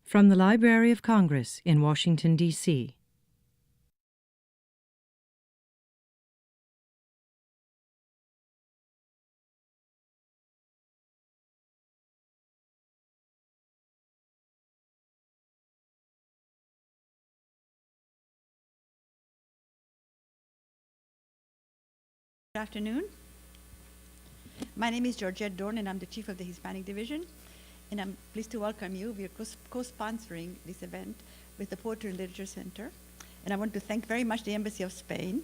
From the Library of Congress in Washington, D.C. Good afternoon. My name is Georgette Dorn, and I'm the chief of the Hispanic Division. And I'm pleased to welcome you. We are co-sponsoring this event with the Poetry and Literature Center. And I want to thank very much the Embassy of Spain,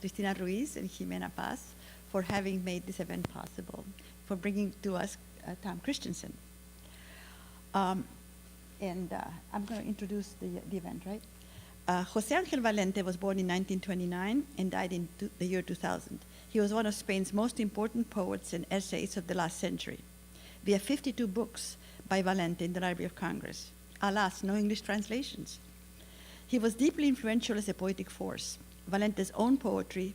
Cristina Ruiz and Jimena Paz, for having made this event possible, for bringing to us Tom Christensen. I'm going to introduce the event, right? José Ángel Valente was born in 1929 and died in the year 2000. He was one of Spain's most important poets and essayists of the last century. We have 52 books by Valente in the Library of Congress. Alas, no English translations. He was deeply influential as a poetic force. Valente's own poetry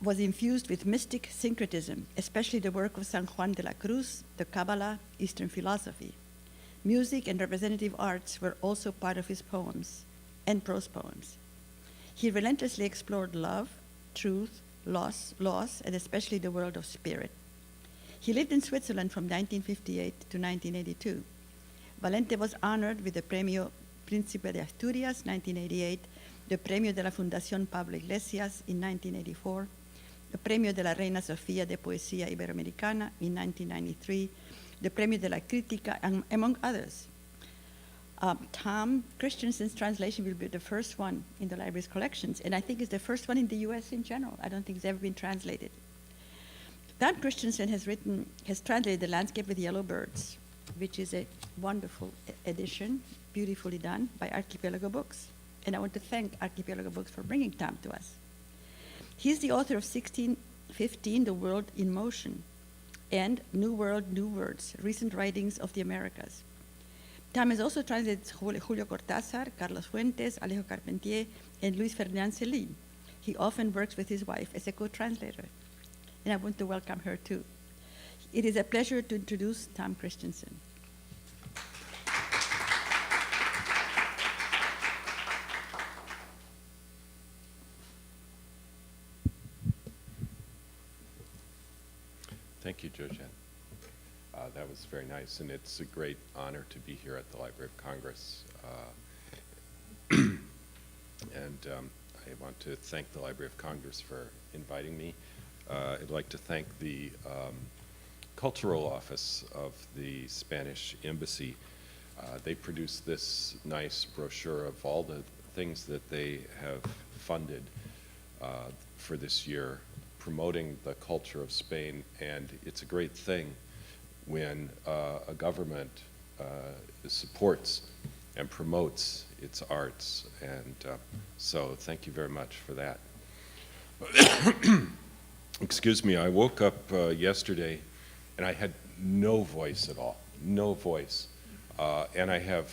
was infused with mystic syncretism, especially the work of San Juan de la Cruz, the Kabbalah, Eastern philosophy. Music and representative arts were also part of his poems and prose poems. He relentlessly explored love, truth, loss, and especially the world of spirit. He lived in Switzerland from 1958 to 1982. Valente was honored with the Premio Príncipe de Asturias, 1988, the Premio de la Fundación Pablo Iglesias in 1984, the Premio de la Reina Sofía de Poesía Iberoamericana in 1993, the Premio de la Crítica, among others. Tom Christensen's translation will be the first one in the library's collections, and I think it's the first one in the US in general. I don't think it's ever been translated. Tom Christensen has translated The Landscape with Yellow Birds, which is a wonderful edition, beautifully done by Archipelago Books. And I want to thank Archipelago Books for bringing Tom to us. He's the author of 1615, The World in Motion, and New World, New Words, Recent Writings of the Americas. Tom has also translated Julio Cortázar, Carlos Fuentes, Alejo Carpentier, and Louis-Ferdinand Céline. He often works with his wife as a co-translator, and I want to welcome her too. It is a pleasure to introduce Tom Christensen. Thank you, Georgette. That was very nice, and it's a great honor to be here at the Library of Congress. I want to thank the Library of Congress for inviting me. I'd like to thank the Cultural Office of the Spanish Embassy. They produced this nice brochure of all the things that they have funded for this year, promoting the culture of Spain, and it's a great thing when a government supports and promotes its arts, and so thank you very much for that. Excuse me, I woke up yesterday and I had no voice at all, no voice, and I have,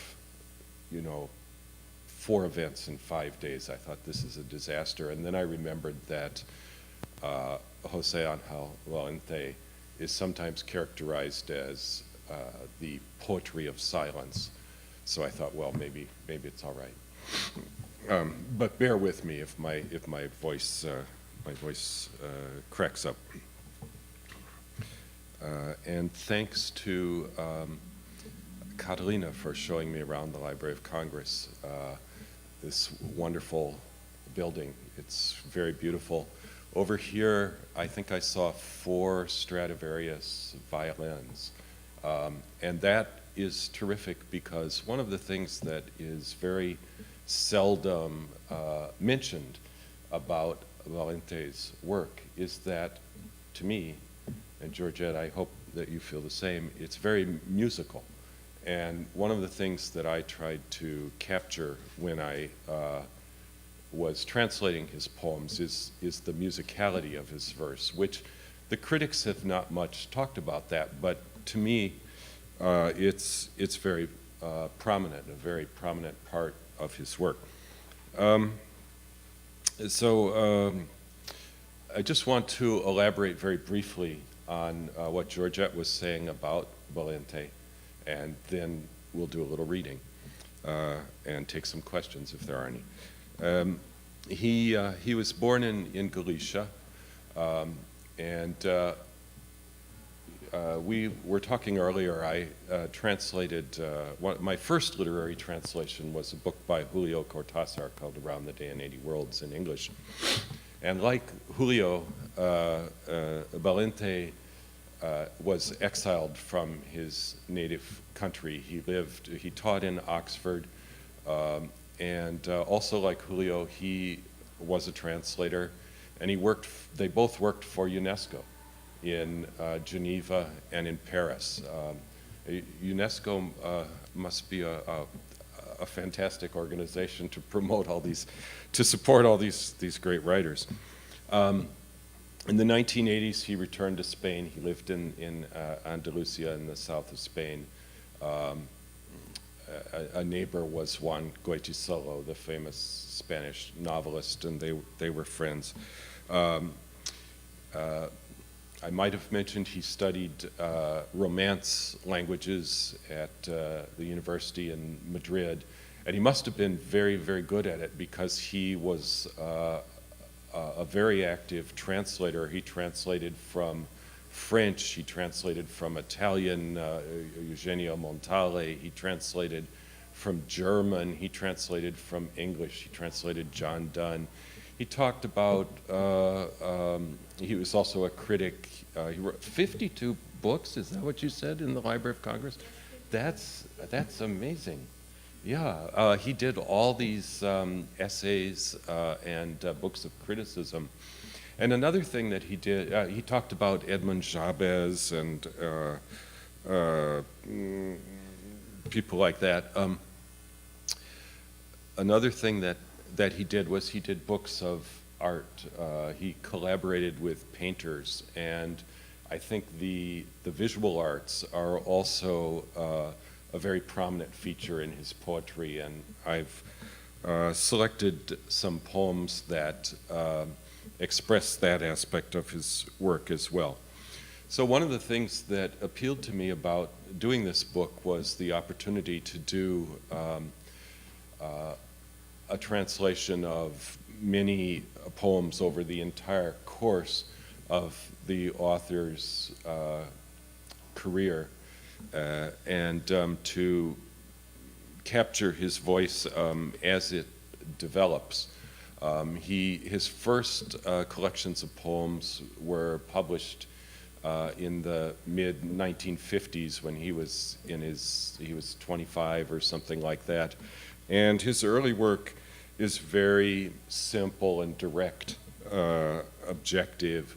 4 events in 5 days. I thought this is a disaster, and then I remembered that José Ángel Valente is sometimes characterized as the poetry of silence. So I thought, well, maybe it's all right. But bear with me if my voice cracks up. And thanks to Catalina for showing me around the Library of Congress, this wonderful building. It's very beautiful. Over here, I think I saw 4 Stradivarius violins, and that is terrific because one of the things that is very seldom mentioned about Valente's work is that, to me, and Georgette, I hope that you feel the same, it's very musical. And one of the things that I tried to capture when I was translating his poems is the musicality of his verse, which the critics have not much talked about that, but to me, it's very prominent, a very prominent part of his work. I just want to elaborate very briefly on what Georgette was saying about Valente, and then we'll do a little reading and take some questions if there are any. He was born in Galicia, and we were talking earlier. I translated, my first literary translation was a book by Julio Cortázar called Around the Day in 80 Worlds in English. And like Julio, Valente was exiled from his native country. He taught in Oxford, and also like Julio, he was a translator, and they both worked for UNESCO in Geneva and in Paris. UNESCO must be a fantastic organization to promote to support all these great writers. In the 1980s, he returned to Spain. He lived in Andalusia in the south of Spain. A neighbor was Juan Goytisolo, the famous Spanish novelist, and they were friends. I might have mentioned he studied Romance languages at the university in Madrid, and he must have been very, very good at it because he was a very active translator. He translated from French, he translated from Italian, Eugenio Montale, he translated from German, he translated from English, he translated John Donne. He talked about, he was also a critic. He wrote 52 books, is that what you said, in the Library of Congress? That's amazing. Yeah, he did all these essays and books of criticism. And another thing that he did, he talked about Edmund Jabez and people like that. Another thing that he did was he did books of art. He collaborated with painters, and I think the visual arts are also a very prominent feature in his poetry, and I've selected some poems that express that aspect of his work as well. So one of the things that appealed to me about doing this book was the opportunity to do a translation of many poems over the entire course of the author's career, and to capture his voice as it develops. His first collections of poems were published in the mid-1950s when he was 25 or something like that. And his early work is very simple and direct, objective.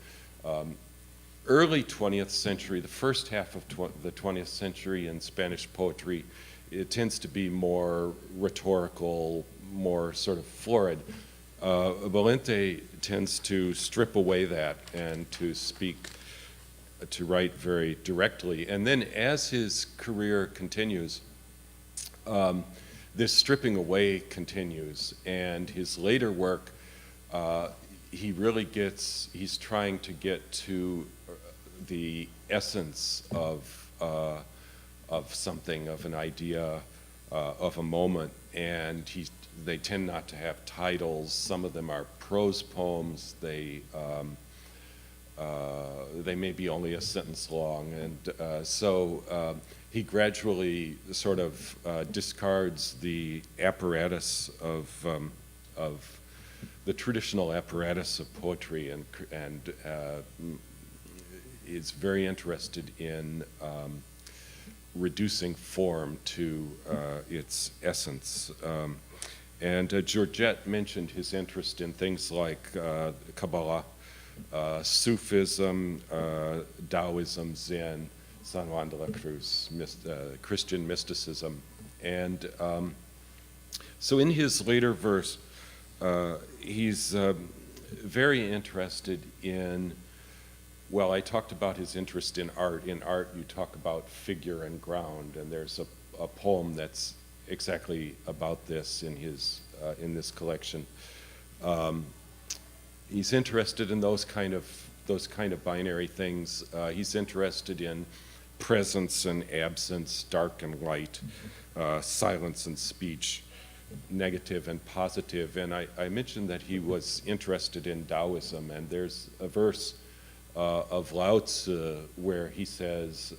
Early 20th century, the first half of the 20th century in Spanish poetry, it tends to be more rhetorical, more sort of florid. Valente tends to strip away that and to write very directly. And then as his career continues, this stripping away continues, and his later work, he's trying to get to the essence of something, of an idea, of a moment, and they tend not to have titles. Some of them are prose poems. They may be only a sentence long, and so he gradually sort of discards the apparatus of the traditional apparatus of poetry, and is very interested in reducing form to its essence. And Georgette mentioned his interest in things like Kabbalah, Sufism, Taoism, Zen, San Juan de la Cruz, Christian mysticism. And so in his later verse, he's very interested in, well, I talked about his interest in art. In art, you talk about figure and ground, and there's a poem that's exactly about this in this collection. He's interested in those kind of binary things. He's interested in presence and absence, dark and light, silence and speech, negative and positive. And I mentioned that he was interested in Taoism, and there's a verse of Lao Tzu where he says,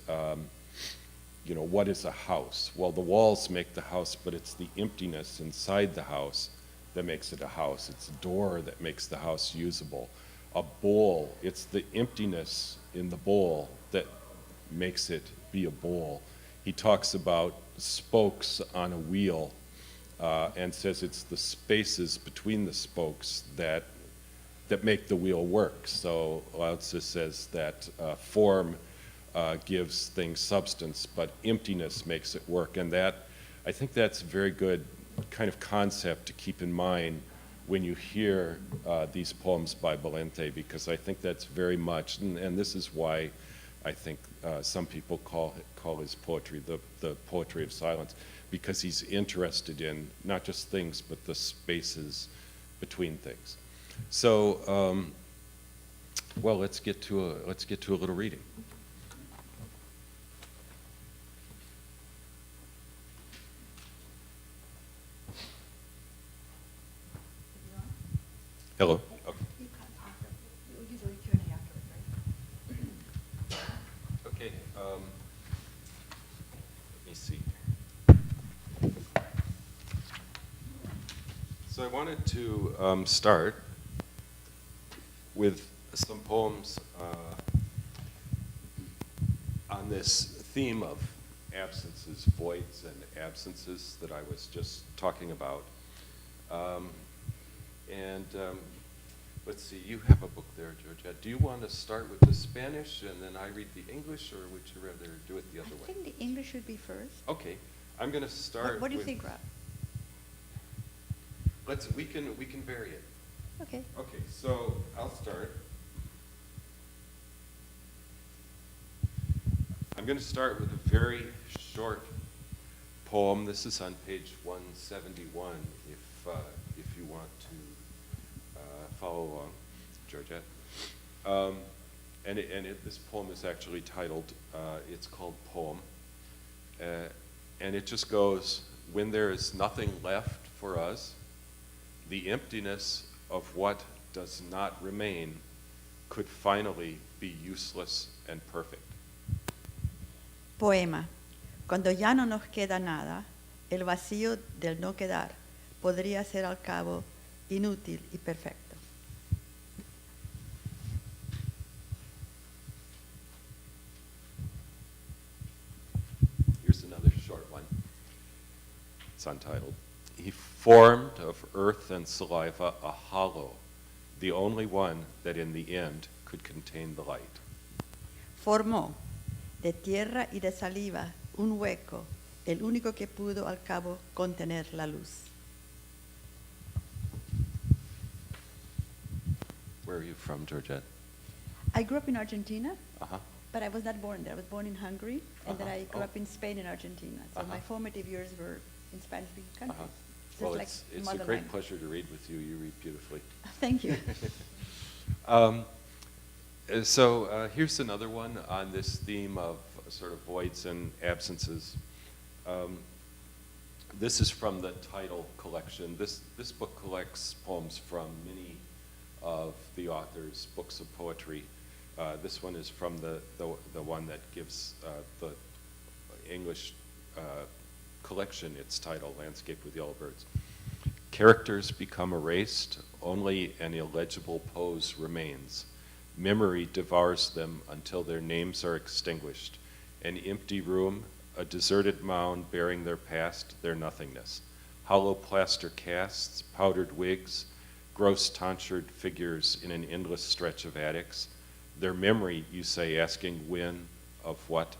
you know, what is a house? Well, the walls make the house, but it's the emptiness inside the house that makes it a house. It's a door that makes the house usable. A bowl, it's the emptiness in the bowl that makes it be a bowl. He talks about spokes on a wheel and says it's the spaces between the spokes that make the wheel work. So Lao Tzu says that form gives things substance, but emptiness makes it work. And that, I think that's a very good kind of concept to keep in mind when you hear these poems by Valente, because I think that's very much, and this is why I think some people call his poetry the poetry of silence, because he's interested in not just things, but the spaces between things. So, well, let's get to a little reading. Hello. Okay. Usually Q&A afterwards, right? Okay. Let me see. So I wanted to start with some poems on this theme of absences, voids and absences that I was just talking about. Let's see, you have a book there, Georgette. Do you want to start with the Spanish and then I read the English, or would you rather do it the other way? I think the English should be first. Okay, I'm going to start. What do you think, Rob? We can vary it. Okay. Okay, so I'll start. I'm going to start with a very short poem. This is on page 171, if you want to follow along, Georgette. This poem is actually titled, it's called Poem. And it just goes, when there is nothing left for us, the emptiness of what does not remain could finally be useless and perfect. Poema. Cuando ya no nos queda nada, el vacío del no quedar podría ser al cabo inútil y perfecto. Here's another short one. It's untitled. He formed of earth and saliva a hollow, the only one that in the end could contain the light. Formó de tierra y de saliva un hueco, el único que pudo al cabo contener la luz. Where are you from, Georgette? I grew up in Argentina, Uh-huh. but I was not born there. I was born in Hungary, and then I grew Oh. up in Spain and Argentina. So my formative years were in Spanish-speaking countries. Uh-huh. So Well, like it's a mother great language. pleasure to read with you. You read beautifully. Thank you. So here's another one on this theme of sort of voids and absences. This is from the title collection. This book collects poems from many of the author's books of poetry. This one is from the one that gives the English collection its title, Landscape with Yellow Birds. Characters become erased, only an illegible pose remains. Memory devours them until their names are extinguished. An empty room, a deserted mound bearing their past, their nothingness. Hollow plaster casts, powdered wigs, gross tonsured figures in an endless stretch of attics. Their memory, you say, asking when, of what,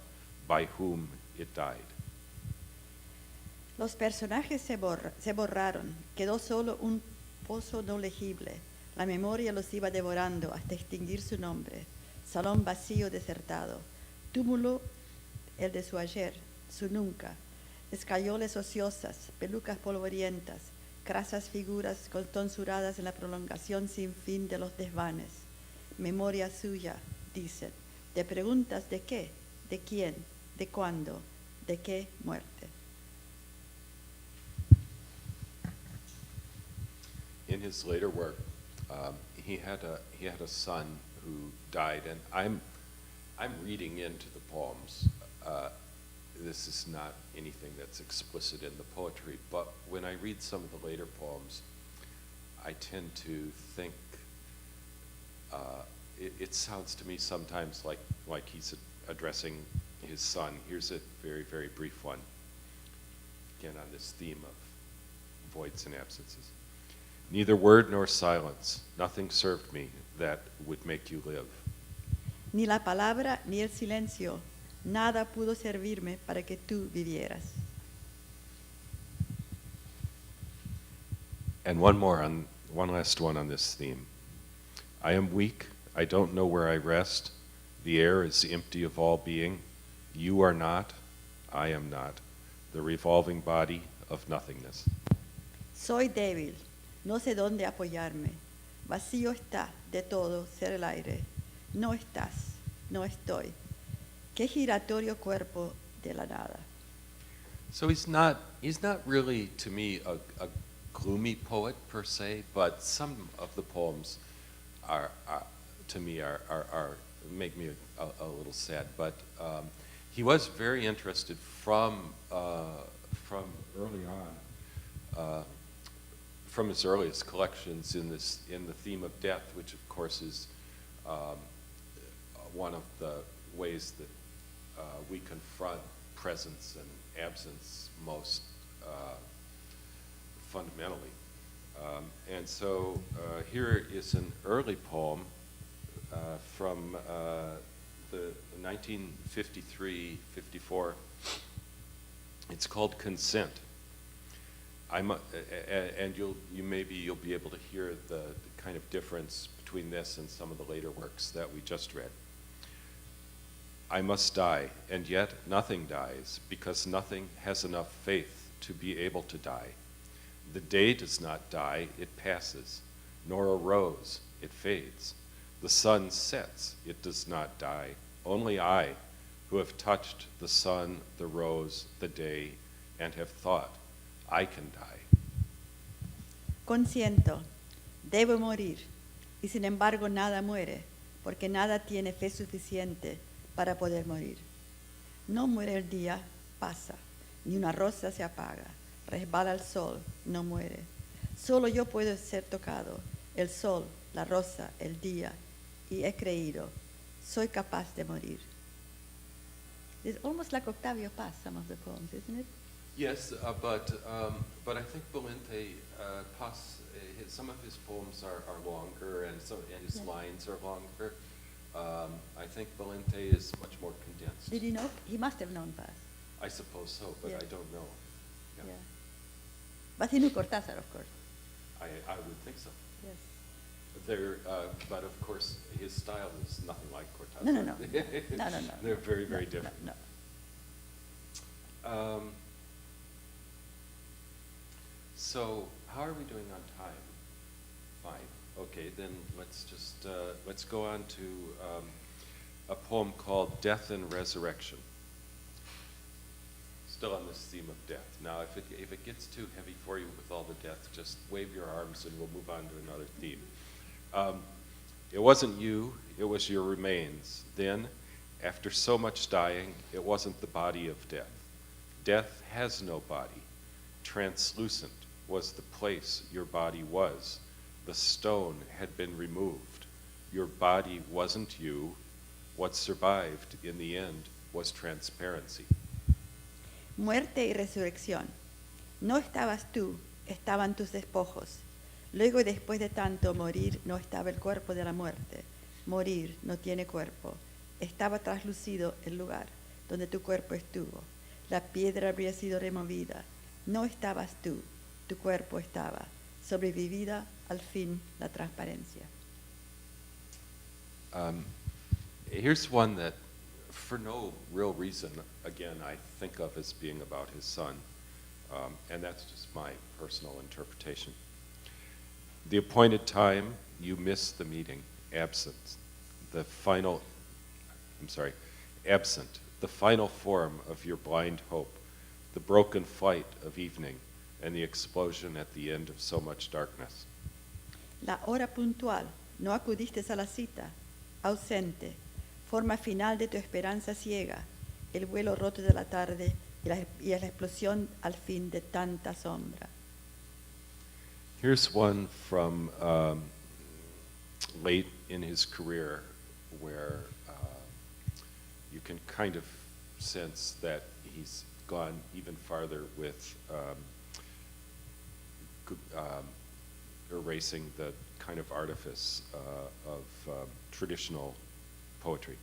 by whom it died. Los personajes se borraron, quedó solo un pozo no legible. La memoria los iba devorando hasta extinguir su nombre. Salón vacío desertado. Túmulo el de su ayer, su nunca. Escayoles ociosas, pelucas polvorientas, crasas figuras tonsuradas en la prolongación sin fin de los desvanes. Memoria suya, dicen. ¿Te preguntas de qué? ¿De quién? ¿De cuándo? ¿De qué muerte? In his later work, he had a son who died, and I'm reading into the poems. This is not anything that's explicit in the poetry, but when I read some of the later poems, I tend to think it sounds to me sometimes like he's addressing his son. Here's a very, very brief one, again on this theme of voids and absences. Neither word nor silence, nothing served me that would make you live. Ni la palabra ni el silencio, nada pudo servirme para que tú vivieras. And one last one on this theme. I am weak, I don't know where I rest. The air is empty of all being. You are not, I am not. The revolving body of nothingness. Soy débil, no sé dónde apoyarme. Vacío está de todo ser el aire. No estás, no estoy. Qué giratorio cuerpo de la nada. So he's not really, to me, a gloomy poet per se, but some of the poems are to me, make me a little sad. But he was very interested from early on, from his earliest collections in the theme of death, which of course is one of the ways that we confront presence and absence most fundamentally. And so here is an early poem from the 1953-54. It's called Consent. And you'll be able to hear the kind of difference between this and some of the later works that we just read. I must die, and yet nothing dies, because nothing has enough faith to be able to die. The day does not die, it passes, nor a rose, it fades. The sun sets, it does not die. Only I, who have touched the sun, the rose, the day, and have thought, I can die. Consiento, debo morir, y sin embargo nada muere, porque nada tiene fe suficiente para poder morir. No muere el día, pasa, ni una rosa se apaga, resbala el sol, no muere. Solo yo puedo ser tocado, el sol, la rosa, el día, y he creído, soy capaz de morir. It's almost like Octavio Paz, some of the poems, isn't it? Yes, but I think Valente, some of his poems are longer, and his lines are longer. I think Valente is much more condensed. Did he know? He must have known Paz. I suppose so, but I don't know. Yeah. But he knew Cortázar, of course. I would think so. Yes. But of course, his style is nothing like Cortázar. No. No. They're very, very different. No. So, how are we doing on time? Fine. Okay, then let's go on to a poem called Death and Resurrection. Still on this theme of death. Now, if it gets too heavy for you with all the death, just wave your arms and we'll move on to another theme. It wasn't you, it was your remains. Then, after so much dying, it wasn't the body of death. Death has no body. Translucent was the place your body was. The stone had been removed. Your body wasn't you. What survived in the end was transparency. Muerte y resurrección. No estabas tú, estaban tus despojos. Luego y después de tanto morir, no estaba el cuerpo de la muerte. Morir no tiene cuerpo. Estaba traslucido el lugar donde tu cuerpo estuvo. La piedra habría sido removida. No estabas tú, tu cuerpo estaba. Sobrevivida al fin la transparencia. Here's one that, for no real reason, again, I think of as being about his son, and that's just my personal interpretation. The appointed time, you miss the meeting, absent. Absent, the final form of your blind hope, the broken flight of evening, and the explosion at the end of so much darkness. La hora puntual, no acudiste a la cita, ausente, forma final de tu esperanza ciega, el vuelo roto de la tarde y la explosión al fin de tanta sombra. Here's one from late in his career where you can kind of sense that he's gone even farther with erasing the kind of artifice of traditional poetry.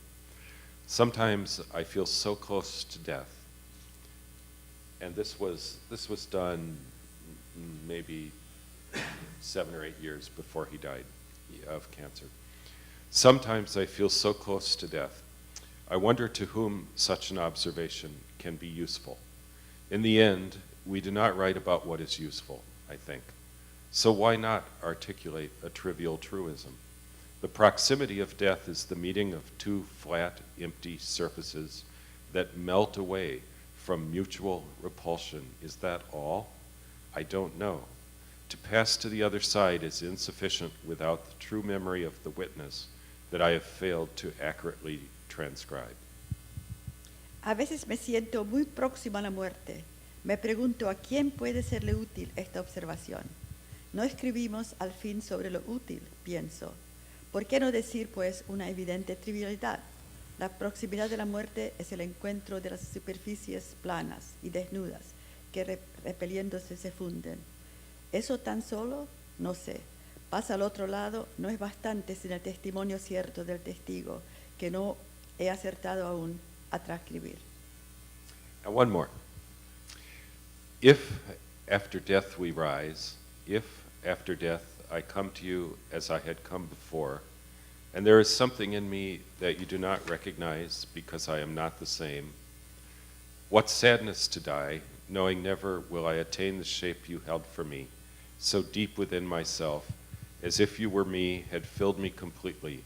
Sometimes I feel so close to death, and this was done maybe 7 or 8 years before he died of cancer. Sometimes I feel so close to death. I wonder to whom such an observation can be useful. In the end, we do not write about what is useful, I think. So why not articulate a trivial truism? The proximity of death is the meeting of two flat, empty surfaces that melt away from mutual repulsion. Is that all? I don't know. To pass to the other side is insufficient without the true memory of the witness that I have failed to accurately transcribe. A veces me siento muy próximo a la muerte. Me pregunto a quién puede serle útil esta observación. No escribimos al fin sobre lo útil, pienso. ¿Por qué no decir, pues, una evidente trivialidad? La proximidad de la muerte es el encuentro de las superficies planas y desnudas que repeliéndose se funden. ¿Eso tan solo? No sé. Pasa al otro lado, no es bastante sin el testimonio cierto del testigo que no he acertado aún a transcribir. And one more. If after death we rise, if after death I come to you as I had come before, and there is something in me that you do not recognize because I am not the same, what sadness to die, knowing never will I attain the shape you held for me, so deep within myself, as if you were me, had filled me completely.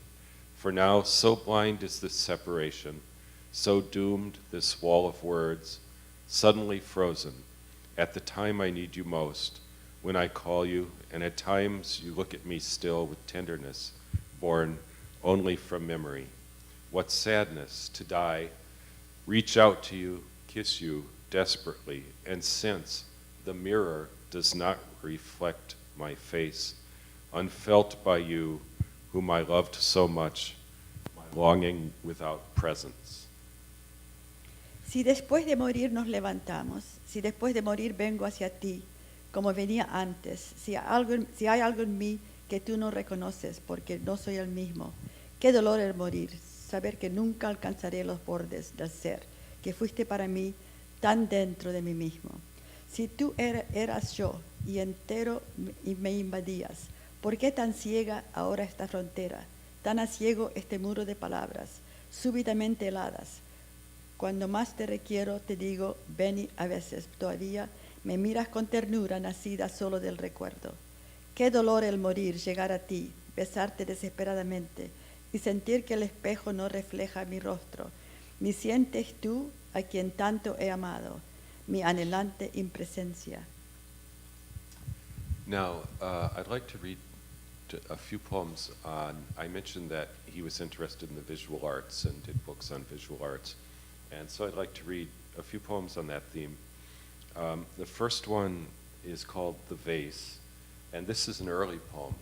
For now, so blind is this separation, so doomed this wall of words, suddenly frozen, at the time I need you most, when I call you, and at times you look at me still with tenderness, born only from memory. What sadness to die, reach out to you, kiss you desperately, and since the mirror does not reflect my face, unfelt by you, whom I loved so much, my longing without presence. Si después de morir nos levantamos, si después de morir vengo hacia ti, como venía antes, si hay algo en mí que tú no reconoces porque no soy el mismo, qué dolor el morir, saber que nunca alcanzaré los bordes del ser, que fuiste para mí tan dentro de mí mismo. Si tú eras yo y entero y me invadías, ¿por qué tan ciega ahora esta frontera, tan a ciego este muro de palabras, súbitamente heladas? Cuando más te requiero, te digo, ven y a veces todavía me miras con ternura nacida solo del recuerdo. Qué dolor el morir, llegar a ti, besarte desesperadamente y sentir que el espejo no refleja mi rostro, ni sientes tú a quien tanto he amado, mi anhelante impresencia. Now, I'd like to read a few poems on, I mentioned that he was interested in the visual arts and did books on visual arts. And so I'd like to read a few poems on that theme. The first one is called The Vase, and this is an early poem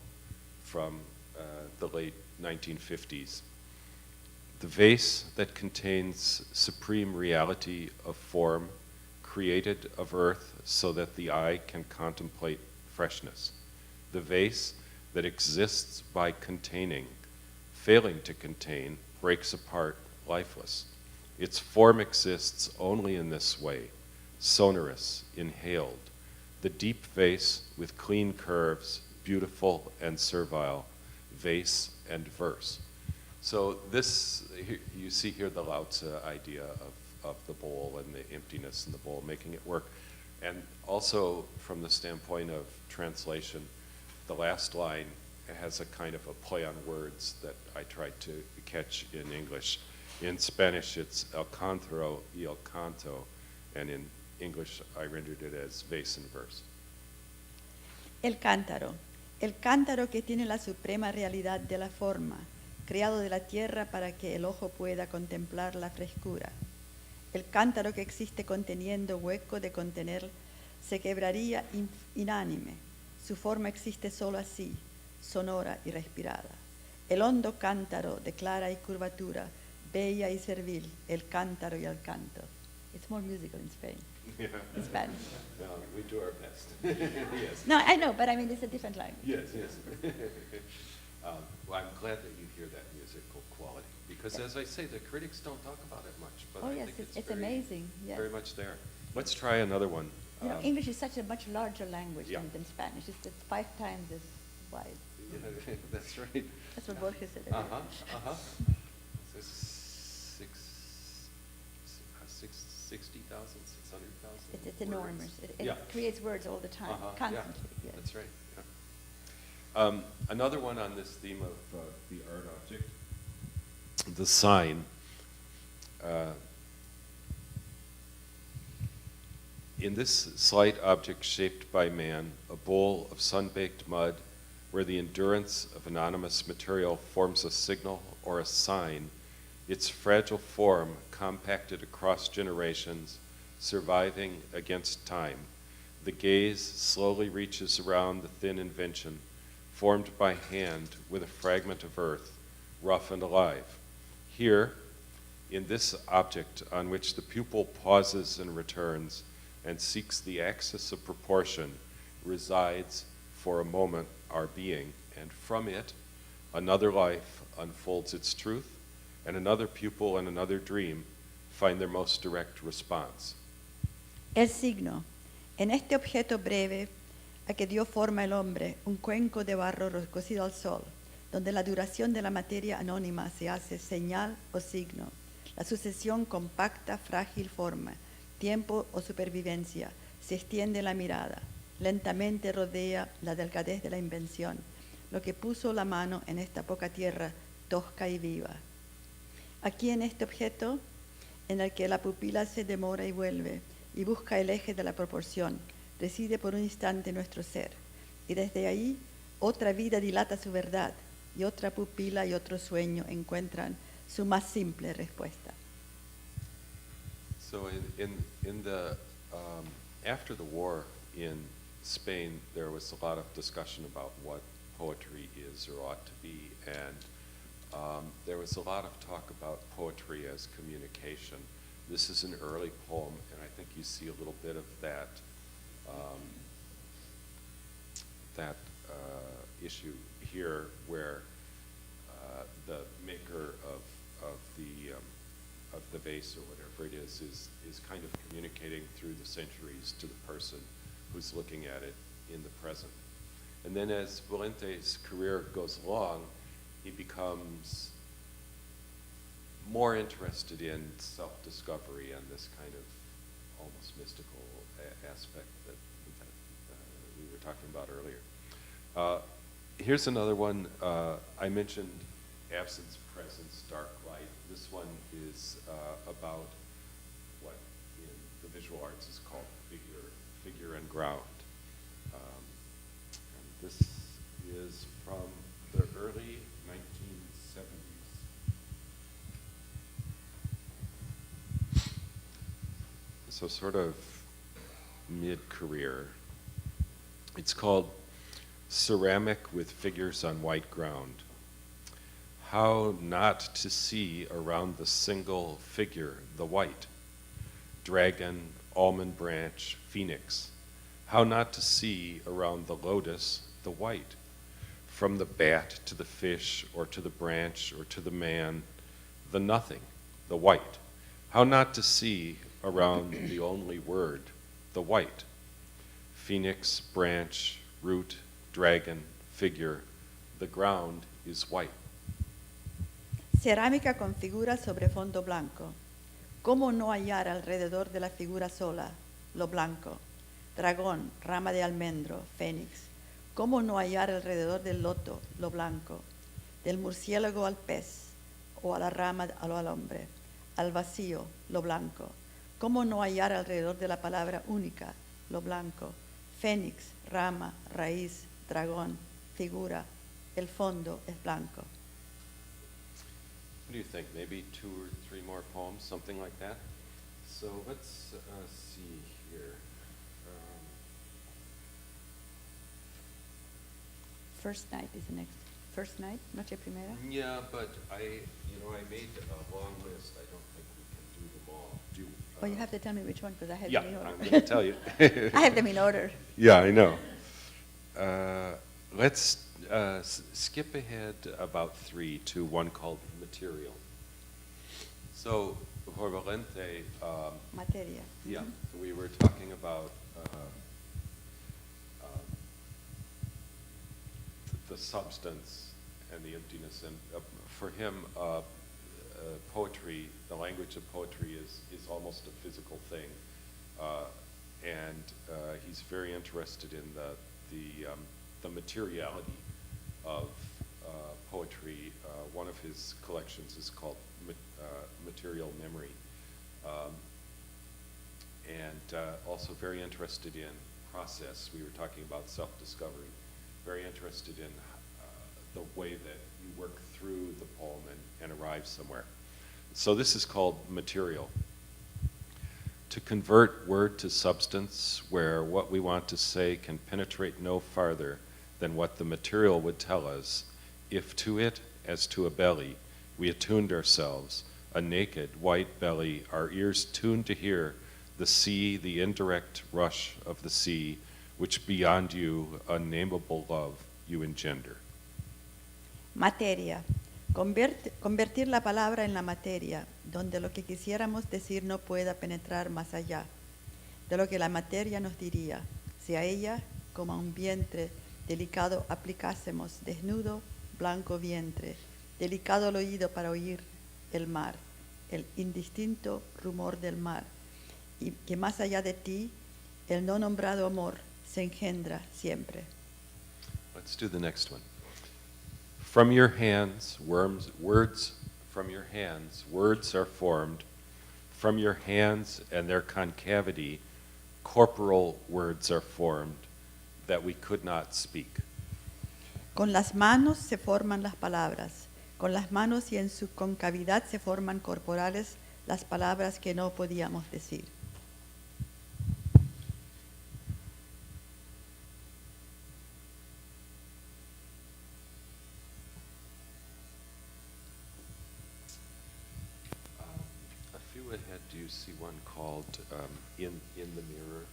from the late 1950s. The vase that contains supreme reality of form, created of earth so that the eye can contemplate freshness. The vase that exists by containing, failing to contain, breaks apart, lifeless. Its form exists only in this way, sonorous, inhaled. The deep vase with clean curves, beautiful and servile, vase and verse. So this, you see here the Lao Tzu idea of the bowl and the emptiness in the bowl, making it work. And also from the standpoint of translation, the last line has a kind of a play on words that I tried to catch in English. In Spanish, it's el cántaro y el canto, and in English, I rendered it as vase and verse. El cántaro que tiene la suprema realidad de la forma, creado de la tierra para que el ojo pueda contemplar la frescura. El cántaro que existe conteniendo hueco de contener se quebraría inánime. Su forma existe solo así, sonora y respirada. El hondo cántaro de clara y curvatura, bella y servil, el cántaro y el canto. It's more musical in Spain. Yeah. In Spanish. Well, we do our best. Yes. No, I know, but I mean it's a different language. Yes, yes. Well, I'm glad that you hear that musical quality, because as I say, the critics don't talk about it much, but Oh I yes, think it's very, amazing. Yes. very much there. Let's try another one. You know, English is such a much larger language Yeah. than Spanish. It's 5 times as wide. Yeah, that's right. That's what Borges said. Uh-huh, uh-huh. So 60,000, 600,000 It's enormous. It Yeah. creates words all the time, Uh-huh, constantly. yeah, Yes. that's right. Yeah. Another one on this theme of the art object, the sign. In this slight object shaped by man, a bowl of sun-baked mud, where the endurance of anonymous material forms a signal or a sign, its fragile form compacted across generations, surviving against time. The gaze slowly reaches around the thin invention, formed by hand with a fragment of earth, rough and alive. Here, in this object on which the pupil pauses and returns and seeks the axis of proportion, resides for a moment our being, and from it, another life unfolds its truth, and another pupil and another dream find their most direct response. El signo. En este objeto breve a que dio forma el hombre, un cuenco de barro cocido al sol, donde la duración de la materia anónima se hace señal o signo. La sucesión compacta, frágil forma, tiempo o supervivencia, se extiende la mirada, lentamente rodea la delgadez de la invención, lo que puso la mano en esta poca tierra tosca y viva. Aquí en este objeto, en el que la pupila se demora y vuelve, y busca el eje de la proporción, reside por un instante nuestro ser, y desde ahí otra vida dilata su verdad, y otra pupila y otro sueño encuentran su más simple respuesta. So in the after the war in Spain, there was a lot of discussion about what poetry is or ought to be, and there was a lot of talk about poetry as communication. This is an early poem, and I think you see a little bit of that issue here, where the maker of the vase or whatever it is kind of communicating through the centuries to the person who's looking at it in the present. And then as Valente's career goes along, he becomes more interested in self-discovery and this kind of almost mystical aspect that we were talking about earlier. Here's another one. I mentioned absence, presence, dark light. This one is about what in the visual arts is called figure and ground. And this is from the early 1970s. So sort of mid-career. It's called Ceramic with Figures on White Ground. How not to see around the single figure the white, dragon, almond branch, phoenix. How not to see around the lotus the white, from the bat to the fish or to the branch or to the man, the nothing, the white. How not to see around the only word, the white, phoenix, branch, root, dragon, figure, the ground is white. Cerámica con figuras sobre fondo blanco. ¿Cómo no hallar alrededor de la figura sola, lo blanco? Dragón, rama de almendro, fénix. ¿Cómo no hallar alrededor del loto, lo blanco? Del murciélago al pez, o a la rama o al hombre, al vacío, lo blanco. ¿Cómo no hallar alrededor de la palabra única, lo blanco? Fénix, rama, raíz, dragón, figura, el fondo es blanco. What do you think? Maybe 2 or 3 more poems, something like that? So let's see here. First night is the next. First night, noche primera. Yeah, but I made a long list. I don't think we can do them all. Well, you have to tell me which one because I have Yeah, them in order. I'm going to tell you. I have them in order. Yeah, I know. Let's skip ahead about 3 to one called Material. So, for Valente, Materia. yeah, we were talking about the substance and the emptiness, and for him, poetry, the language of poetry is almost a physical thing, and he's very interested in the materiality of poetry. One of his collections is called Material Memory, and also very interested in process. We were talking about self-discovery. Very interested in the way that you work through the poem and arrive somewhere. So this is called Material. To convert word to substance, where what we want to say can penetrate no farther than what the material would tell us, if to it, as to a belly, we attuned ourselves, a naked white belly, our ears tuned to hear the sea, the indirect rush of the sea, which beyond you, unnameable love, you engender. Materia. Convertir la palabra en la materia, donde lo que quisiéramos decir no pueda penetrar más allá de lo que la materia nos diría, si a ella, como a un vientre delicado, aplicásemos desnudo, blanco vientre, delicado el oído para oír el mar, el indistinto rumor del mar, y que más allá de ti, el no nombrado amor se engendra siempre. Let's do the next one. From your hands, words are formed. From your hands and their concavity, corporal words are formed that we could not speak. Con las manos se forman las palabras. Con las manos y en su concavidad se forman corporales las palabras que no podíamos decir. A few ahead, do you see one called In the Mirror?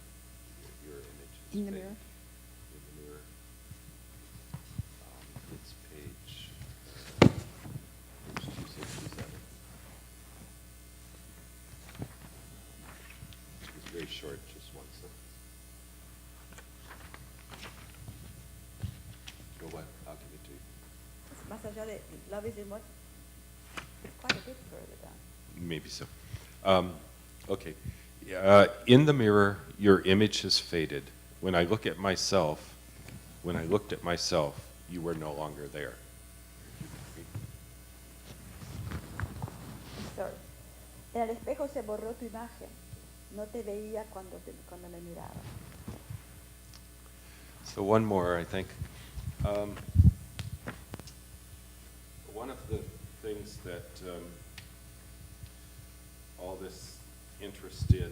Your image. In the Mirror? In the Mirror. It's page 267. It's very short, just one sentence. Go what? I'll give it to you. Más allá de love is in what? It's quite a bit further down. Maybe so. Okay. In the mirror, your image has faded. When I looked at myself, you were no longer there. Sorry. En el espejo se borró tu imagen. No te veía cuando me miraba. So one more, I think. One of the things that all this interest in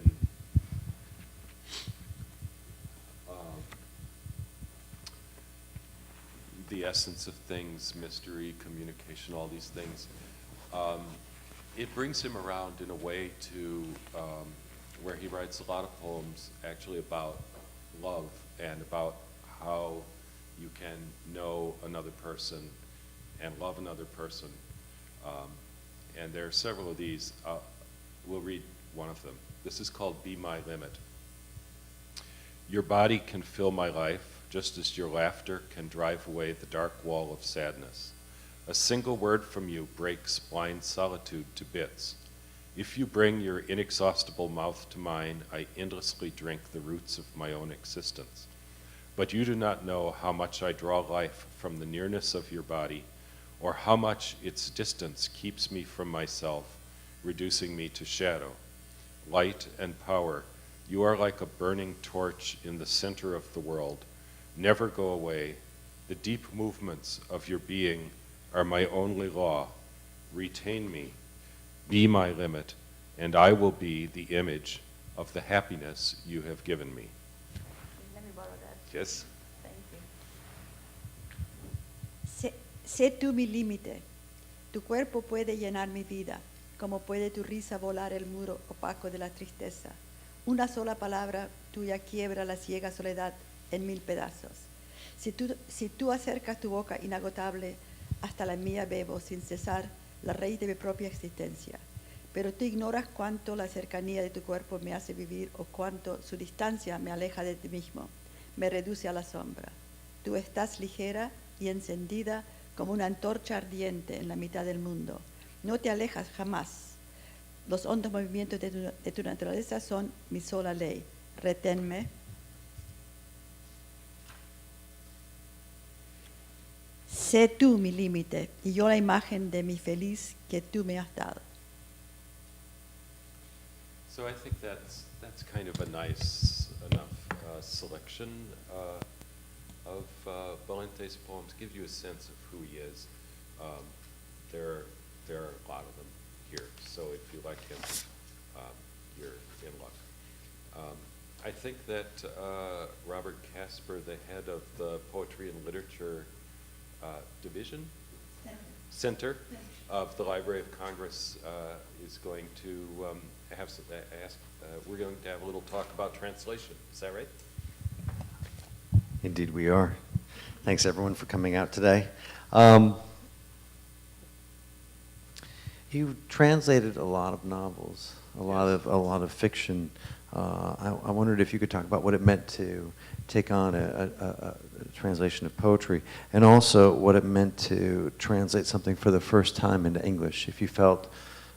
the essence of things, mystery, communication, all these things, it brings him around in a way to where he writes a lot of poems actually about love and about how you can know another person and love another person. And there are several of these. We'll read one of them. This is called Be My Limit. Your body can fill my life, just as your laughter can drive away the dark wall of sadness. A single word from you breaks blind solitude to bits. If you bring your inexhaustible mouth to mine, I endlessly drink the roots of my own existence. But you do not know how much I draw life from the nearness of your body, or how much its distance keeps me from myself, reducing me to shadow. Light and power, you are like a burning torch in the center of the world. Never go away. The deep movements of your being are my only law. Retain me. Be my limit, and I will be the image of the happiness you have given me. Let me borrow that. Yes? Thank you. Sé tú mi límite. Tu cuerpo puede llenar mi vida, como puede tu risa volar el muro opaco de la tristeza. Una sola palabra tuya quiebra la ciega soledad en mil pedazos. Si tú acercas tu boca inagotable, hasta la mía bebo sin cesar la raíz de mi propia existencia. Pero tú ignoras cuánto la cercanía de tu cuerpo me hace vivir o cuánto su distancia me aleja de ti mismo, me reduce a la sombra. Tú estás ligera y encendida como una antorcha ardiente en la mitad del mundo. No te alejas jamás. Los hondos movimientos de tu naturaleza son mi sola ley. Reténme. Sé tú mi límite y yo la imagen de mi feliz que tú me has dado. So I think that's kind of a nice enough selection of Valente's poems. Give you a sense of who he is. There are a lot of them here, so if you like him, you're in luck. I think that Robert Casper, the head of the Poetry and Literature Division Center of the Library of Congress, is going to we're going to have a little talk about translation. Is that right? Indeed we are. Thanks everyone for coming out today. You translated a lot of novels, a lot of fiction. I wondered if you could talk about what it meant to take on a translation of poetry, and also what it meant to translate something for the first time into English. If you felt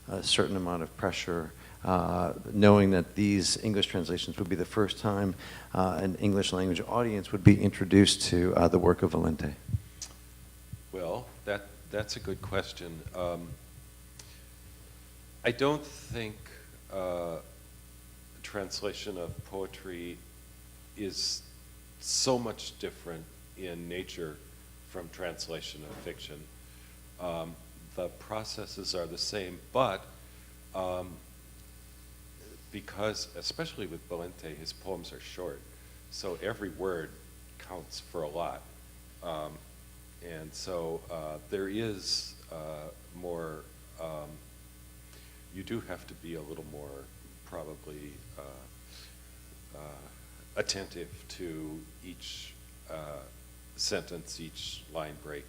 a certain amount of pressure, knowing that these English translations would be the first time an English language audience would be introduced to the work of Valente. Well, that's a good question. I don't think translation of poetry is so much different in nature from translation of fiction. The processes are the same, but because, especially with Valente, his poems are short, so every word counts for a lot. And so there is more, you do have to be a little more probably attentive to each sentence, each line break.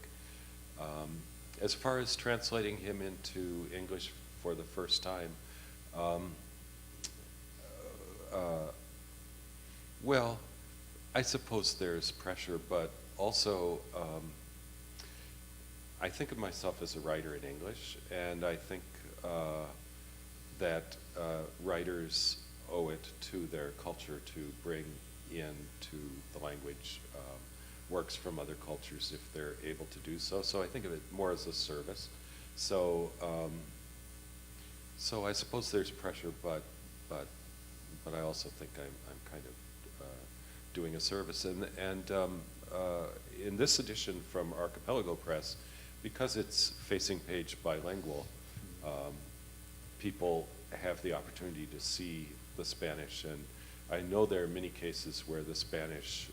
As far as translating him into English for the first time, well, I suppose there's pressure, but also I think of myself as a writer in English, and I think that writers owe it to their culture to bring into the language works from other cultures if they're able to do so. So I think of it more as a service. So so I suppose there's pressure, but I also think I'm kind of doing a service. And in this edition from Archipelago Press, because it's facing page bilingual, people have the opportunity to see the Spanish, and I know there are many cases where the Spanish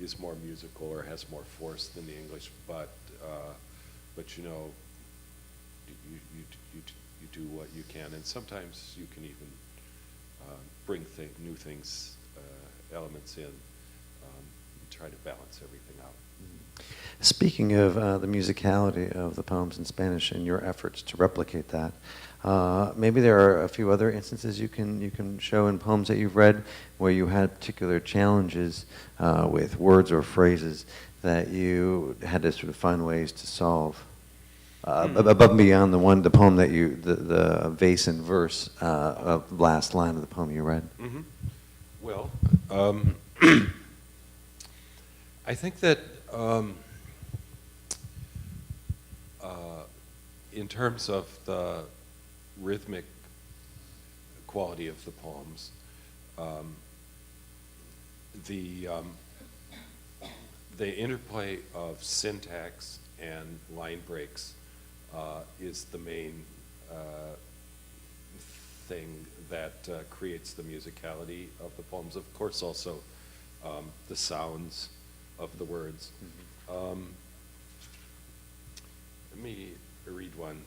is more musical or has more force than the English, but you know, you do what you can, and sometimes you can even bring new things, elements in, try to balance everything out. Speaking of the musicality of the poems in Spanish and your efforts to replicate that, maybe there are a few other instances you can show in poems that you've read where you had particular challenges with words or phrases that you had to sort of find ways to solve. Above and beyond the poem that the Vase and verse last line of the poem you read. Mm-hmm. Well, I think that in terms of the rhythmic quality of the poems, the interplay of syntax and line breaks is the main thing that creates the musicality of the poems. Of course, also the sounds of the words. Let me read one.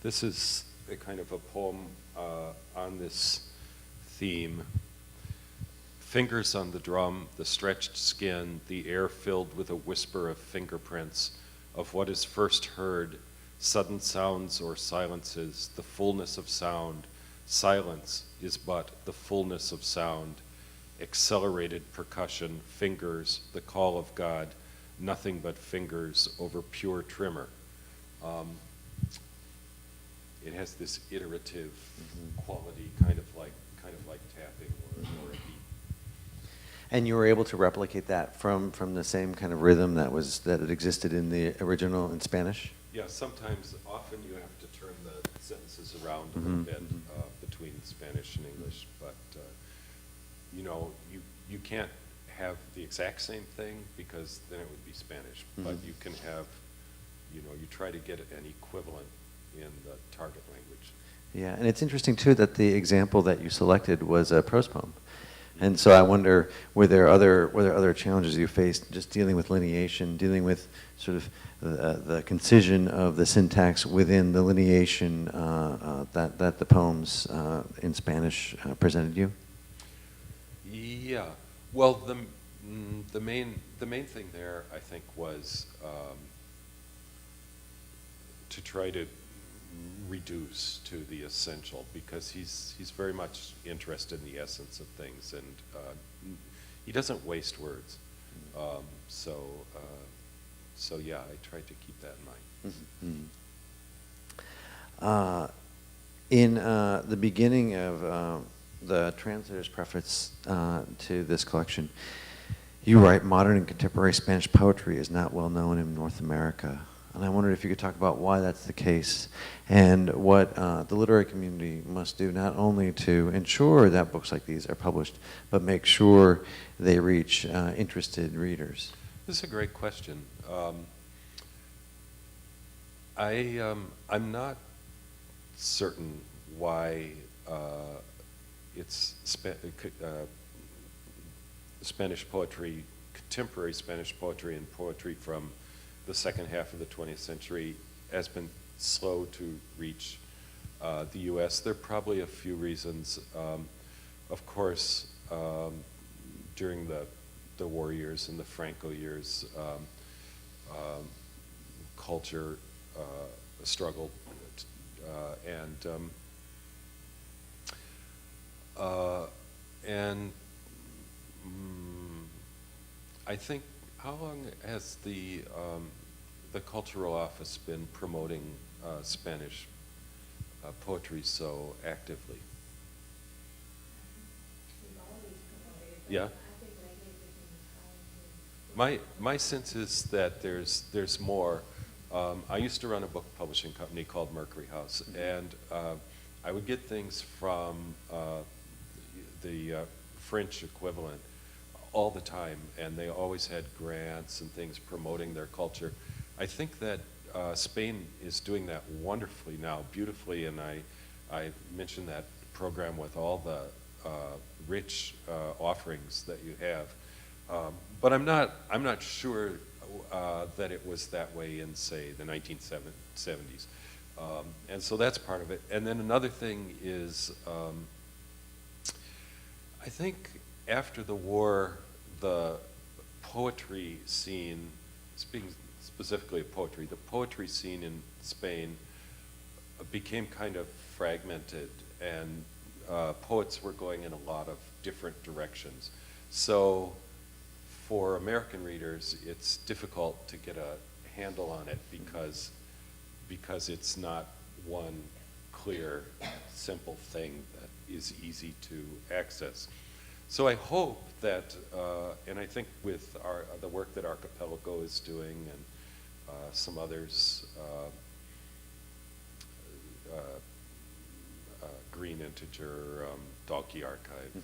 This is a kind of a poem on this theme. Fingers on the drum, the stretched skin, the air filled with a whisper of fingerprints, of what is first heard, sudden sounds or silences, the fullness of sound. Silence is but the fullness of sound. Accelerated percussion, fingers, the call of God, nothing but fingers over pure trimmer. It has this iterative quality, kind of like tapping or a beat. And you were able to replicate that from the same kind of rhythm that it existed in the original in Spanish? Yeah, often you have to turn the sentences around a little bit between Spanish and English, but you can't have the exact same thing because then it would be Spanish, but you can have, you try to get an equivalent in the target language. Yeah, and it's interesting too that the example that you selected was a prose poem. And so I wonder, were there other challenges you faced just dealing with lineation, dealing with sort of the concision of the syntax within the lineation that the poems in Spanish presented you? Yeah. Well, the main thing there, I think, was to try to reduce to the essential, because he's very much interested in the essence of things, and he doesn't waste words. So yeah, I tried to keep that in mind. In the beginning of the translator's preface to this collection, you write, modern and contemporary Spanish poetry is not well known in North America. And I wondered if you could talk about why that's the case and what the literary community must do, not only to ensure that books like these are published, but make sure they reach interested readers. This is a great question. I'm not certain why it's Spanish poetry, contemporary Spanish poetry, and poetry from the second half of the 20th century has been slow to reach the U.S. There are probably a few reasons. Of course, during the war years and the Franco years, culture struggled, and I think, how long has the Cultural Office been promoting Spanish poetry so actively? Yeah. My sense is that there's more. I used to run a book publishing company called Mercury House, and I would get things from the French equivalent all the time, and they always had grants and things promoting their culture. I think that Spain is doing that wonderfully now, beautifully, and I mentioned that program with all the rich offerings that you have. But I'm not sure that it was that way in, say, the 1970s. And so that's part of it. And then another thing is, I think after the war, the poetry scene, speaking specifically of poetry, the poetry scene in Spain became kind of fragmented, and poets were going in a lot of different directions. So for American readers, it's difficult to get a handle on it because it's not one clear, simple thing that is easy to access. So I hope that, and I think with the work that Archipelago is doing and some others, Green Integer, Dalkey Archive,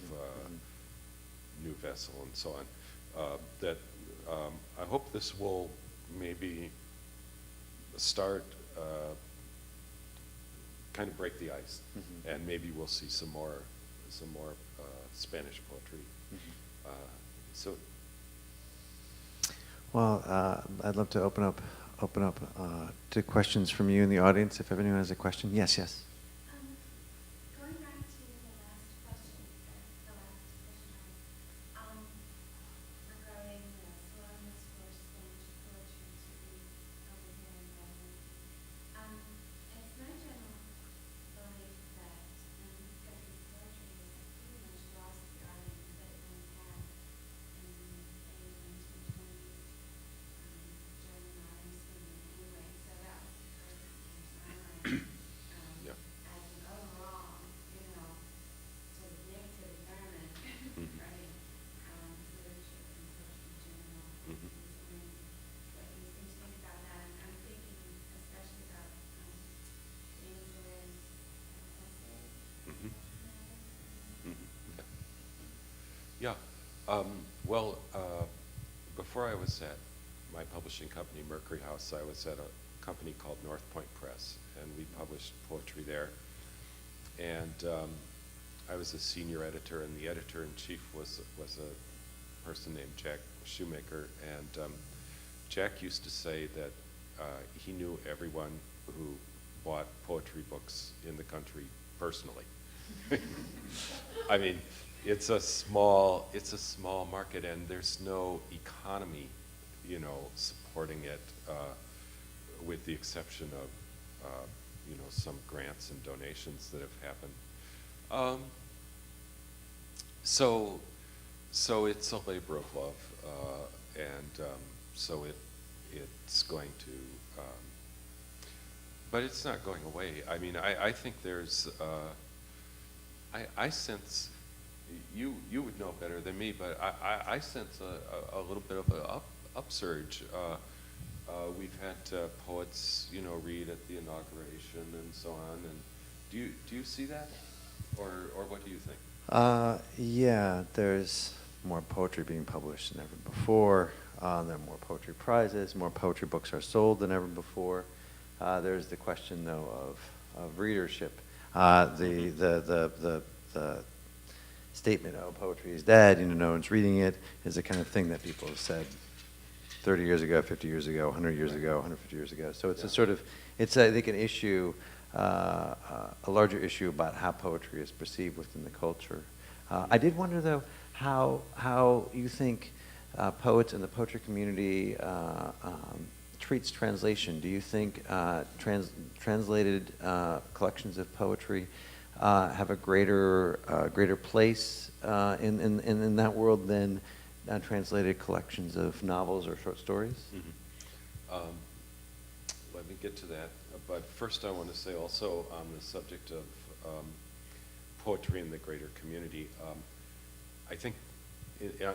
New Vessel, and so on, that I hope this will maybe start, kind of break the ice, and maybe we'll see some more Spanish poetry. So, well, I'd love to open up to questions from you in the audience. If anyone has a question, yes. Going back to the last question, regarding the slowness for Spanish poetry to be over here in Redmond, it's my general belief that this country's poetry has pretty much lost the audience that it once had in the 1920s during the modern movement anyway. So that was the first thing that came to my mind. yeah. As an overall, sort of negative environment, right? Literature and poetry in general. I was wondering what you seem to think about that. And I'm thinking especially about James Joyce's essays. Yeah. Well, before I was at my publishing company, Mercury House, I was at a company called North Point Press, and we published poetry there. And I was a senior editor, and the editor-in-chief was a person named Jack Shoemaker. And Jack used to say that he knew everyone who bought poetry books in the country personally. I mean, it's a small market, and there's no economy, supporting it, with the exception of, some grants and donations that have happened. So it's a labor of love, and so it's going to, but it's not going away. I mean, I think there's, I sense, you would know better than me, but I sense a little bit of an upsurge. We've had poets, read at the inauguration and so on. And do you see that, or what do you think? Yeah, there's more poetry being published than ever before. There are more poetry prizes. More poetry books are sold than ever before. There's the question, though, of readership. The statement, "Oh, poetry is dead," no one's reading it, is the kind of thing that people have said 30 years ago, 50 years ago, 100 years ago, 150 years ago. So it's a sort of, it's, I think, an issue, a larger issue about how poetry is perceived within the culture. I did wonder, though, how you think poets in the poetry community treats translation. Do you think translated collections of poetry have a greater place in that world than translated collections of novels or short stories? Let me get to that. But first I want to say also on the subject of poetry in the greater community, I think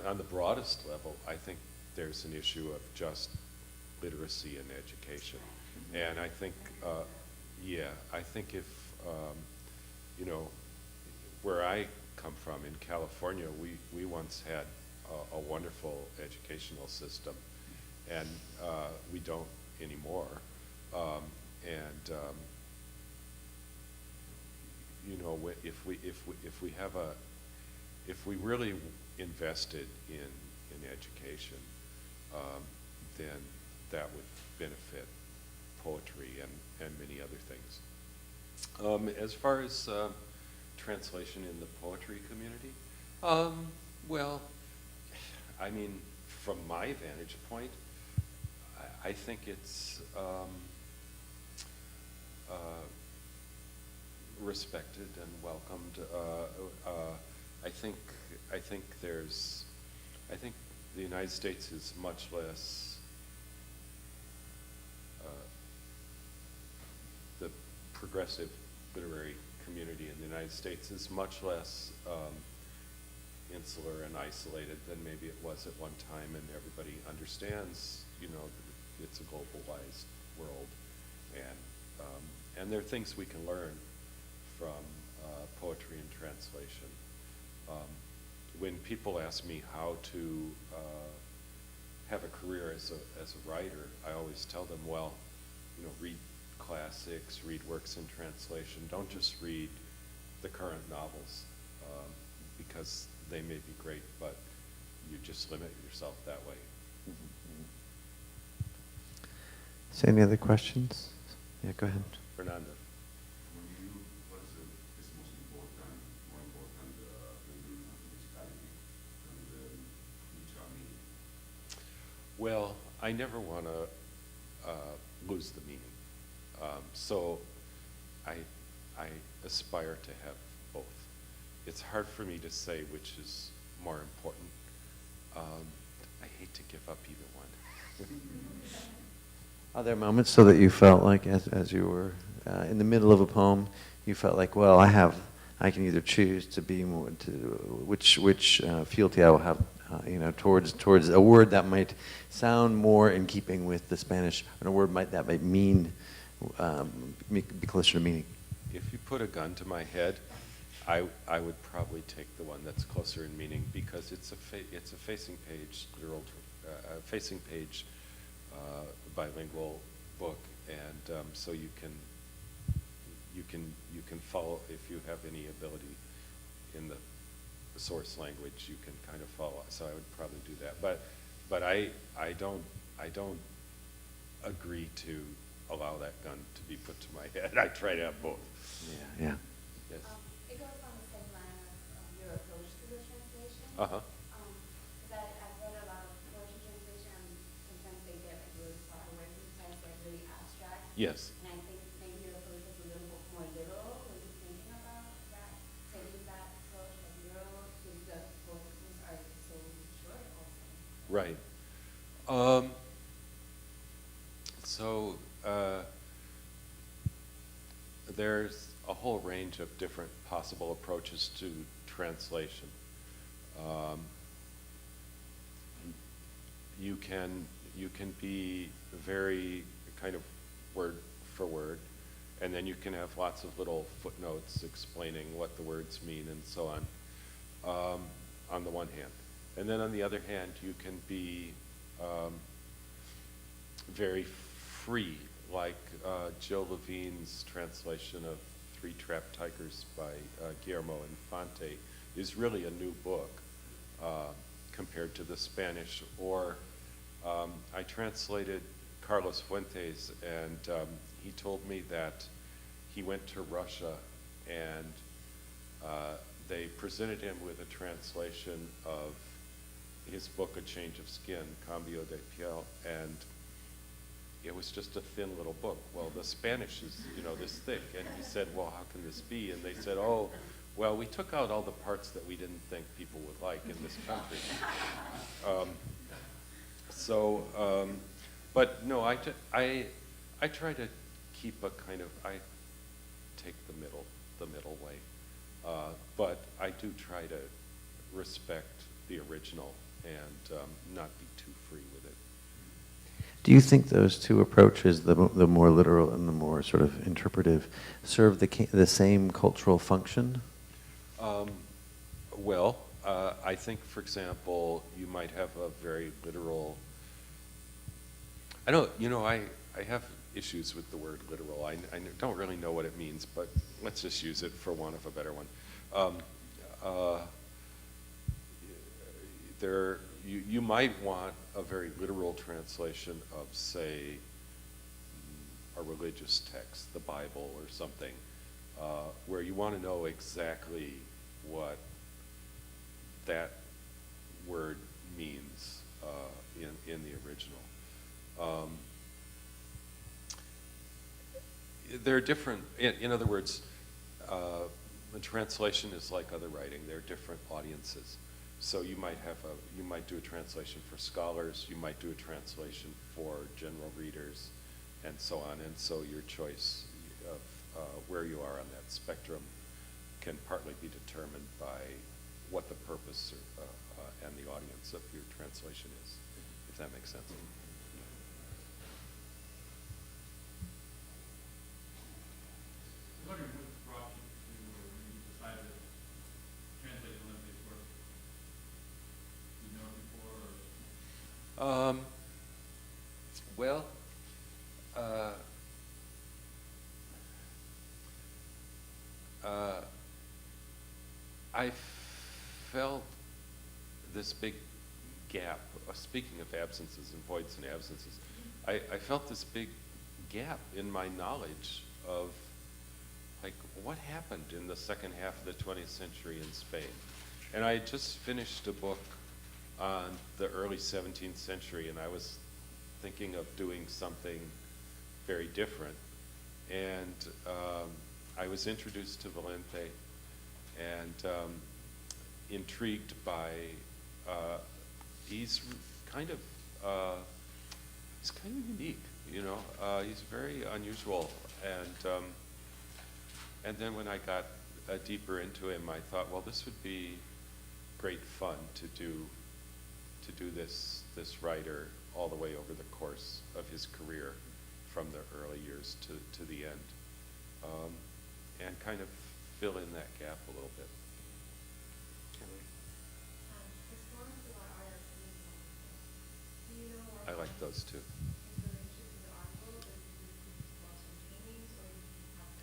on the broadest level, I think there's an issue of just literacy and education. And I think, I think if, where I come from in California, we once had a wonderful educational system, and we don't anymore. If we really invested in education, then that would benefit poetry and many other things. As far as translation in the poetry community, well, I mean, from my vantage point, I think it's respected and welcomed. I think the United States is much less, the progressive literary community in the United States is much less insular and isolated than maybe it was at one time, and everybody understands, you know, it's a globalized world, and there are things we can learn from poetry and translation. When people ask me how to have a career as a writer, I always tell them, well, you know, read classics, read works in translation. Don't just read the current novels, because they may be great, but you just limit yourself that way. So any other questions? Yeah, go ahead. Fernando. For you, what is most important, more important, in musicality and mutual meaning? Well, I never want to lose the meaning. So I aspire to have both. It's hard for me to say which is more important. I hate to give up either one. Are there moments so that you felt like, as you were in the middle of a poem, you felt like, well, I can either choose to be more to which fealty I will have, you know, towards a word that might sound more in keeping with the Spanish, and a word that might mean be closer to meaning. If you put a gun to my head, I would probably take the one that's closer in meaning, because it's a facing page facing page bilingual book, and so you can follow, if you have any ability in the source language, you can kind of follow. So I would probably do that, but I don't agree to allow that gun to be put to my head. I try to have both. Yeah. Yes. It goes on the same line of your approach to the translation. Uh-huh. That I've read a lot of poetry translation, and sometimes they get like really far away from the text, like really abstract. Yes. And I think maybe your approach is a little bit more literal. Were you thinking about that, taking that approach of literal, because the poems are so short also? Right. So there's a whole range of different possible approaches to translation. You can be very kind of word for word, and then you can have lots of little footnotes explaining what the words mean and so on the one hand. And then on the other hand, you can be very free, like Joe Levine's translation of Three Trapped Tigers by Guillermo Infante is really a new book compared to the Spanish. Or I translated Carlos Fuentes, and he told me that he went to Russia and they presented him with a translation of his book, A Change of Skin, Cambio de Piel, and it was just a thin little book. Well, the Spanish is, you know, this thick, and he said, well, how can this be? And they said, oh, well, we took out all the parts that we didn't think people would like in this country. But no, I try to keep a kind of, I take the middle way, but I do try to respect the original and not be too free with it. Do you think those two approaches, the more literal and the more sort of interpretive, serve the same cultural function? Well, I think, for example, you might have a very literal. I have issues with the word literal. I don't really know what it means, but let's just use it for want of a better one. You might want a very literal translation of, say, a religious text, the Bible or something, where you want to know exactly what that word means in the original. They're different. In other words, the translation is like other writing. There are different audiences. So you might do a translation for scholars, you might do a translation for general readers, and so on. And so your choice of where you are on that spectrum can partly be determined by what the purpose and the audience of your translation is, if that makes sense. I was wondering what brought you to, or when you decided to translate Valente's work? Did you know it before, or? Well, I felt this big gap. Speaking of absences and voids and absences, I felt this big gap in my knowledge of like what happened in the second half of the 20th century in Spain. And I had just finished a book on the early 17th century, and I was thinking of doing something very different. And I was introduced to Valente and intrigued by, he's kind of unique, you know. He's very unusual, and then when I got deeper into him, I thought, well, this would be great fun to do this writer all the way over the course of his career, from the early years to the end, and kind of fill in that gap a little bit. The songs of our artists in this moment, do you know what? I like those too. In relationship to the article, or do you draw some paintings, or you have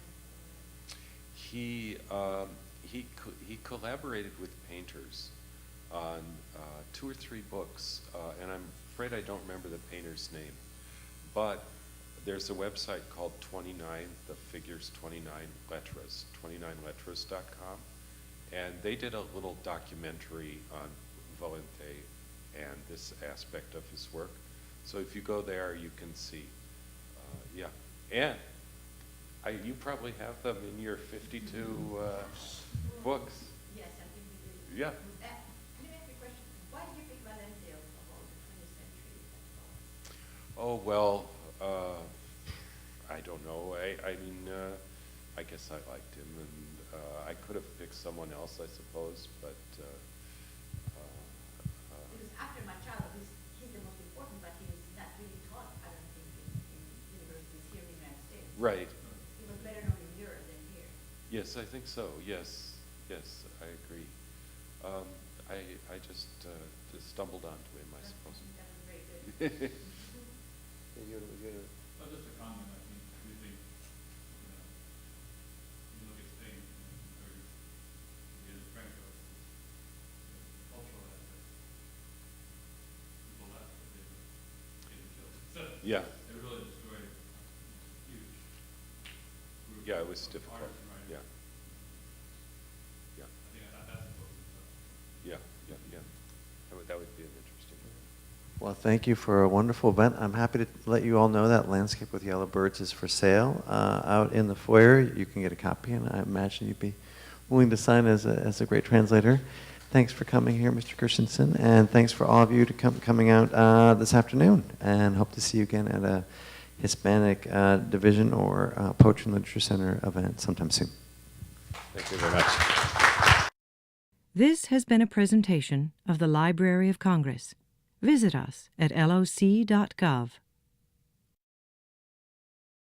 them? He collaborated with painters on 2 or 3 books, and I'm afraid I don't remember the painter's name, but there's a website called 29, the figures 29 letras, 29letras.com, and they did a little documentary on Valente and this aspect of his work. So if you go there, you can see, yeah. And you probably have them in your 52 books. Yes, I think we do. Yeah. Let me ask you a question. Why did you pick Valente of all the 20th century? Oh, well, I don't know. I mean, I guess I liked him, and I could have picked someone else, I suppose, but Because after Machado, he's the most important, but he was not really taught, I don't think, in universities here in the United States. right. He was better known in Europe than here. Yes, I think so. Yes, I agree. I just stumbled onto him, I suppose. That was very good. Oh, just a comment, I think, you think, you look at Spain, or you get Franco, the cultural aspect, people left, but they were getting killed. So, Yeah, they really destroyed a huge group yeah, it was of difficult. artists and writers. Yeah, yeah, I think that's important, so. yeah. That would be an interesting one. Well, thank you for a wonderful event. I'm happy to let you all know that Landscape with Yellow Birds is for sale out in the foyer. You can get a copy, and I imagine you'd be willing to sign as a great translator. Thanks for coming here, Mr. Christensen, and thanks for all of you to coming out this afternoon. And hope to see you again at a Hispanic division or Poetry and Literature Center event sometime soon. Thank you very much. This has been a presentation of the Library of Congress. Visit us at loc.gov.